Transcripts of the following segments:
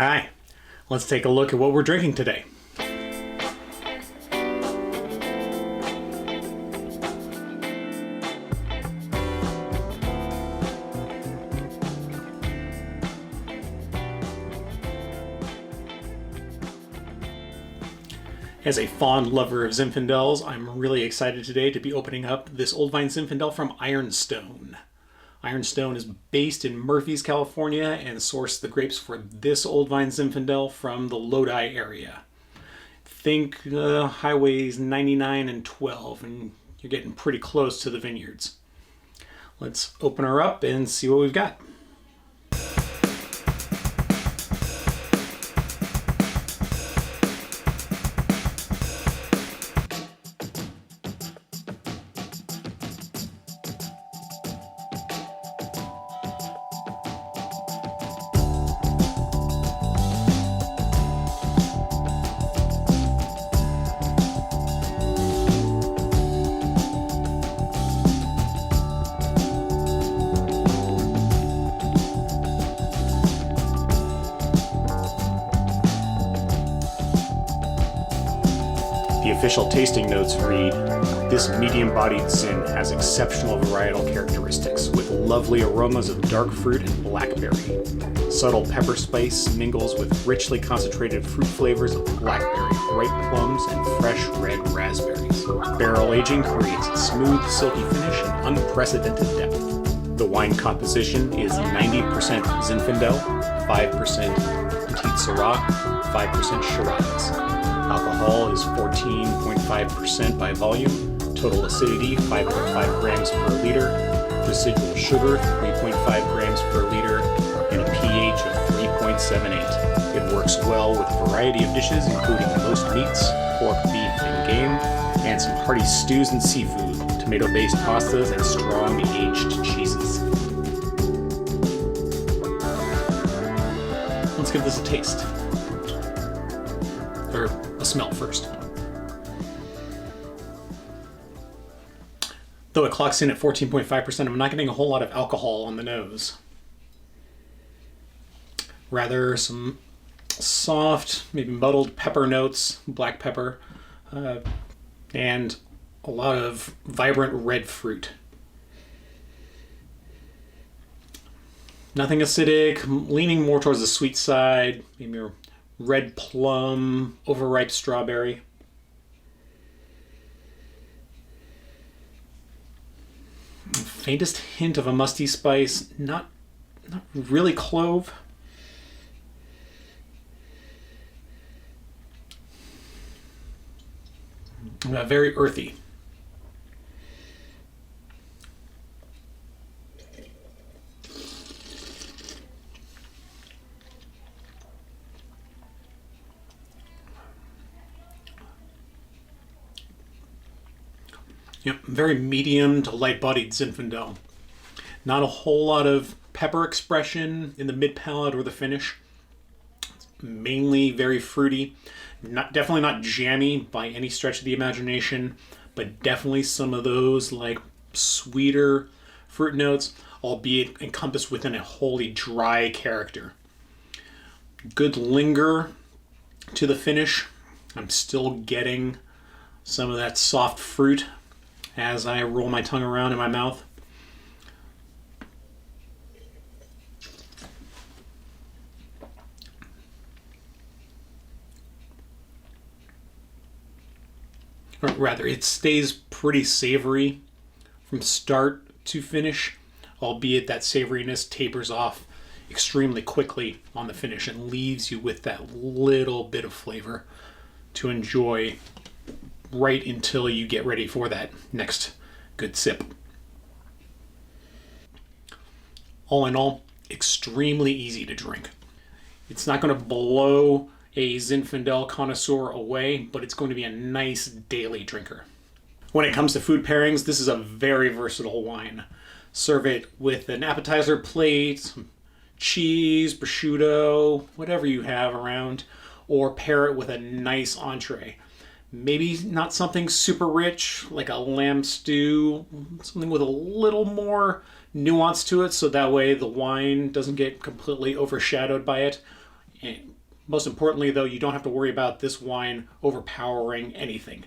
Hi, let's take a look at what we're drinking today. As a fond lover of Zinfandels, I'm really excited today to be opening up this Old Vine Zinfandel from Ironstone. Ironstone is based in Murphy's, California, and sourced the grapes for this Old Vine Zinfandel from the Lodi area. Think highways 99 and 12, and you're getting pretty close to the vineyards. Let's open her up and see what we've got. The official tasting notes read, "This medium-bodied Zin has exceptional varietal characteristics with lovely aromas of dark fruit and blackberry. Subtle pepper spice mingles with richly concentrated fruit flavors of blackberry, ripe plums, and fresh red raspberries. Barrel aging creates a smooth, silky finish and unprecedented depth. The wine composition is 90% Zinfandel, 5% Petite Syrah, 5% Shiraz. Alcohol is 14.5% by volume, total acidity 5.5 grams per liter, residual sugar 3.5 grams per liter, and a pH of 3.78. It works well with a variety of dishes including most meats, pork, beef, and game, and some hearty stews and seafood, tomato-based pastas, and strong aged cheeses." Let's give this a taste. Or a smell first. Though it clocks in at 14.5%, I'm not getting a whole lot of alcohol on the nose. Rather some soft, maybe muddled pepper notes, black pepper, and a lot of vibrant red fruit. Nothing acidic, leaning more towards the sweet side, maybe a red plum, overripe strawberry. Faintest hint of a musty spice, not really clove. Very earthy. Yep, very medium to light-bodied Zinfandel. Not a whole lot of pepper expression in the mid-palate or the finish. It's mainly very fruity. Definitely not jammy by any stretch of the imagination, but definitely some of those like sweeter fruit notes, albeit encompassed within a wholly dry character. Good linger to the finish. I'm still getting some of that soft fruit as I roll my tongue around in my mouth. Or rather, it stays pretty savory from start to finish, albeit that savoriness tapers off extremely quickly on the finish and leaves you with that little bit of flavor to enjoy right until you get ready for that next good sip. All in all, extremely easy to drink. It's not going to blow a Zinfandel connoisseur away, but it's going to be a nice daily drinker. When it comes to food pairings, this is a very versatile wine. Serve it with an appetizer plate, some cheese, prosciutto, whatever you have around, or pair it with a nice entree. Maybe not something super rich like a lamb stew, something with a little more nuance to it so that way the wine doesn't get completely overshadowed by it. Most importantly, though, you don't have to worry about this wine overpowering anything.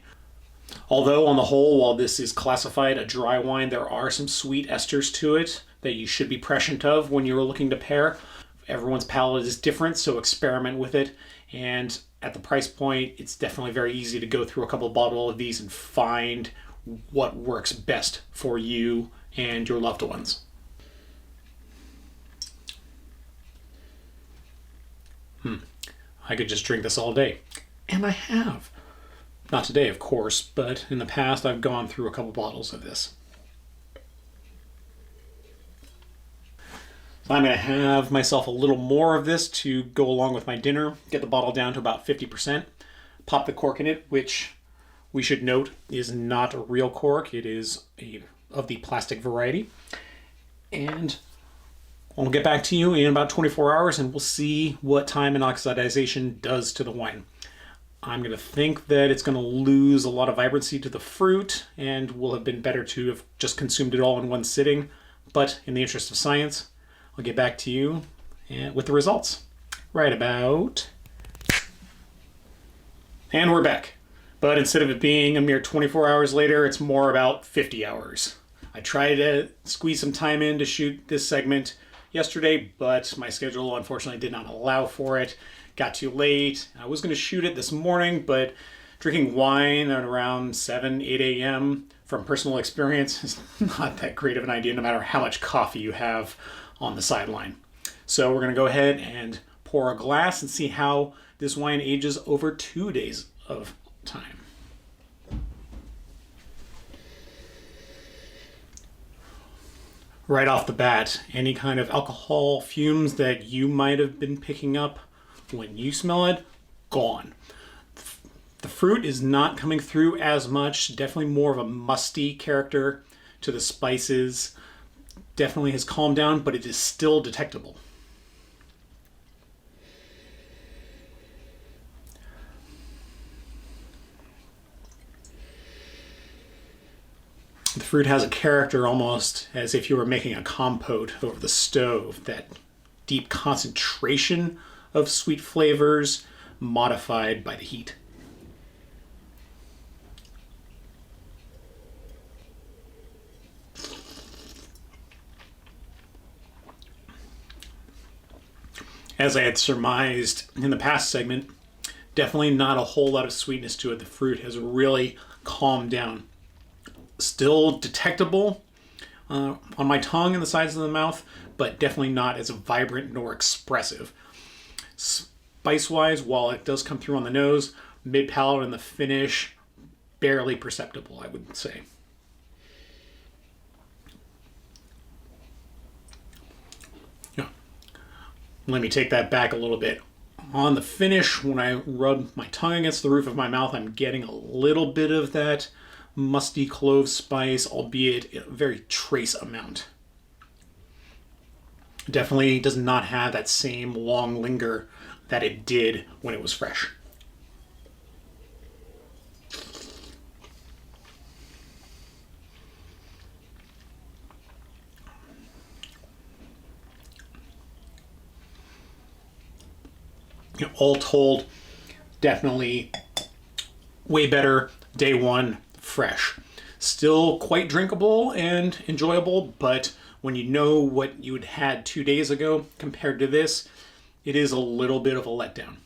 Although, on the whole, while this is classified a dry wine, there are some sweet esters to it that you should be prescient of when you're looking to pair. Everyone's palate is different, so experiment with it. And at the price point, it's definitely very easy to go through a couple of bottles of these and find what works best for you and your loved ones. I could just drink this all day. And I have. Not today, of course, but in the past I've gone through a couple bottles of this. So I'm going to have myself a little more of this to go along with my dinner, get the bottle down to about 50%, pop the cork in it, which we should note is not a real cork. It is of the plastic variety. And I'll get back to you in about 24 hours and we'll see what time and oxidization does to the wine. I'm going to think that it's going to lose a lot of vibrancy to the fruit and will have been better to have just consumed it all in one sitting. But in the interest of science, I'll get back to you with the results. Right about. And we're back. But instead of it being a mere 24 hours later, it's more about 50 hours. I tried to squeeze some time in to shoot this segment yesterday, but my schedule unfortunately did not allow for it. Got too late. I was going to shoot it this morning, but drinking wine at around 7, 8 a.m. from personal experience is not that great of an idea, no matter how much coffee you have on the sideline. So we're going to go ahead and pour a glass and see how this wine ages over 2 days of time. Right off the bat, any kind of alcohol fumes that you might have been picking up when you smell it, gone. The fruit is not coming through as much, definitely more of a musty character to the spices. Definitely has calmed down, but it is still detectable. The fruit has a character almost as if you were making a compote over the stove. That deep concentration of sweet flavors modified by the heat. As I had surmised in the past segment, definitely not a whole lot of sweetness to it. The fruit has really calmed down. Still detectable on my tongue and the sides of the mouth, but definitely not as vibrant nor expressive. Spice-wise, while it does come through on the nose, mid-palate and the finish, barely perceptible, I would say. Yeah. Let me take that back a little bit. On the finish, when I rub my tongue against the roof of my mouth, I'm getting a little bit of that musty clove spice, albeit a very trace amount. Definitely does not have that same long linger that it did when it was fresh. You know, all told, definitely way better day one fresh. Still quite drinkable and enjoyable, but when you know what you had 2 days ago compared to this, it is a little bit of a letdown.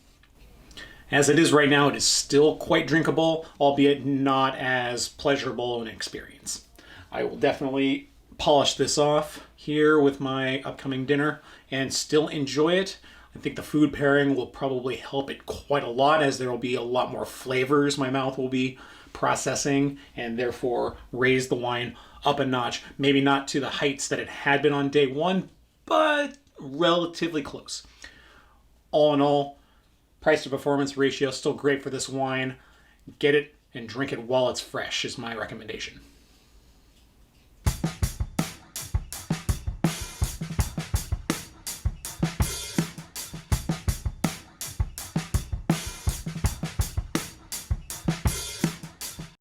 As it is right now, it is still quite drinkable, albeit not as pleasurable an experience. I will definitely polish this off here with my upcoming dinner and still enjoy it. I think the food pairing will probably help it quite a lot, as there will be a lot more flavors my mouth will be processing, and therefore raise the wine up a notch. Maybe not to the heights that it had been on day one, but relatively close. All in all, price to performance ratio still great for this wine. Get it and drink it while it's fresh is my recommendation.